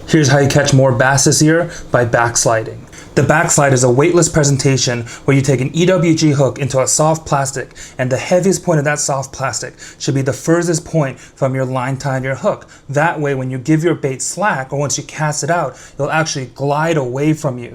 Here's how you catch more bass this year by backsliding. The backslide is a weightless presentation where you take an EWG hook into a soft plastic, and the heaviest point of that soft plastic should be the furthest point from your line tie on your hook. That way, when you give your bait slack, or once you cast it out, it'll actually glide away from you.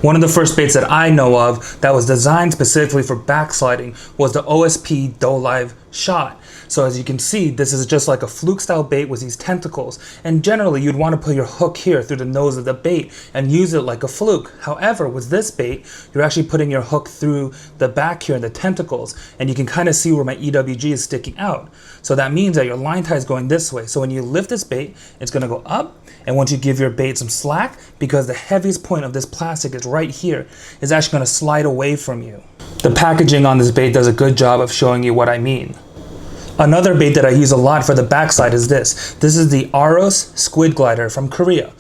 One of the first baits that I know of that was designed specifically for backsliding was the OSP Doe Live Shot. So as you can see, this is just like a fluke style bait with these tentacles, and generally you'd want to put your hook here through the nose of the bait and use it like a fluke. However, with this bait, you're actually putting your hook through the back here in the tentacles, and you can kind of see where my EWG is sticking out. So that means that your line tie is going this way. So when you lift this bait, it's going to go up, and once you give your bait some slack, because the heaviest point of this plastic is right here, is actually going to slide away from you. The packaging on this bait does a good job of showing you what I mean. Another bait that I use a lot for the backslide is this. This is the Aros Squid Glider from Korea.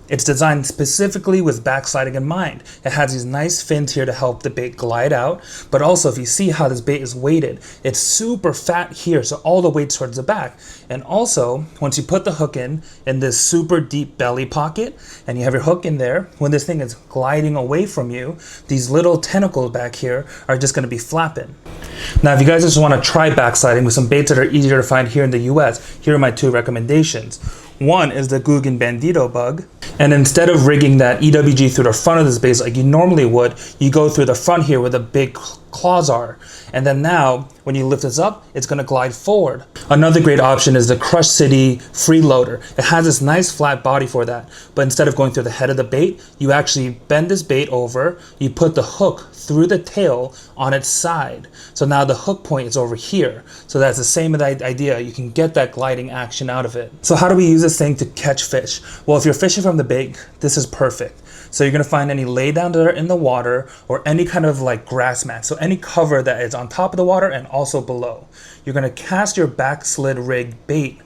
It's designed specifically with backsliding in mind. It has these nice fins here to help the bait glide out, but also if you see how this bait is weighted, it's super fat here, so all the weight's towards the back. And also, once you put the hook in this super deep belly pocket, and you have your hook in there, when this thing is gliding away from you, these little tentacles back here are just going to be flapping. Now, if you guys just want to try backsliding with some baits that are easier to find here in the US, here are my two recommendations. One is the Guggen Bandito bug. And instead of rigging that EWG through the front of this bait like you normally would, you go through the front here where the big claws are. And then now, when you lift this up, it's going to glide forward. Another great option is the Crush City Freeloader. It has this nice flat body for that. But instead of going through the head of the bait, you actually bend this bait over, you put the hook through the tail on its side. So now the hook point is over here. So that's the same idea. You can get that gliding action out of it. So how do we use this thing to catch fish? Well, if you're fishing from the bank, this is perfect. So you're going to find any laydown that are in the water or any kind of like grass mat. So any cover that is on top of the water and also below. You're going to cast your backslid rig bait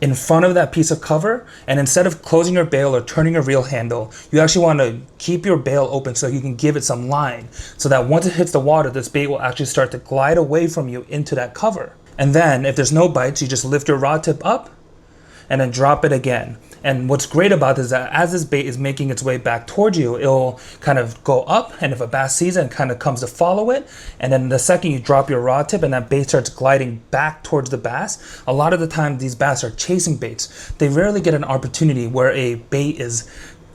in front of that piece of cover, and instead of closing your bail or turning your reel handle, you actually want to keep your bail open so you can give it some line, so that once it hits the water, this bait will actually start to glide away from you into that cover. And then if there's no bites, you just lift your rod tip up and then drop it again. And what's great about this is that as this bait is making its way back towards you, it'll kind of go up, and if a bass sees it, it kind of comes to follow it. And then the second you drop your rod tip and that bait starts gliding back towards the bass, a lot of the time these bass are chasing baits. They rarely get an opportunity where a bait is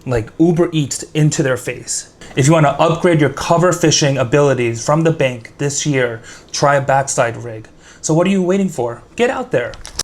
like Uber Eats into their face. If you want to upgrade your cover fishing abilities from the bank this year, try a backslide rig. So what are you waiting for? Get out there.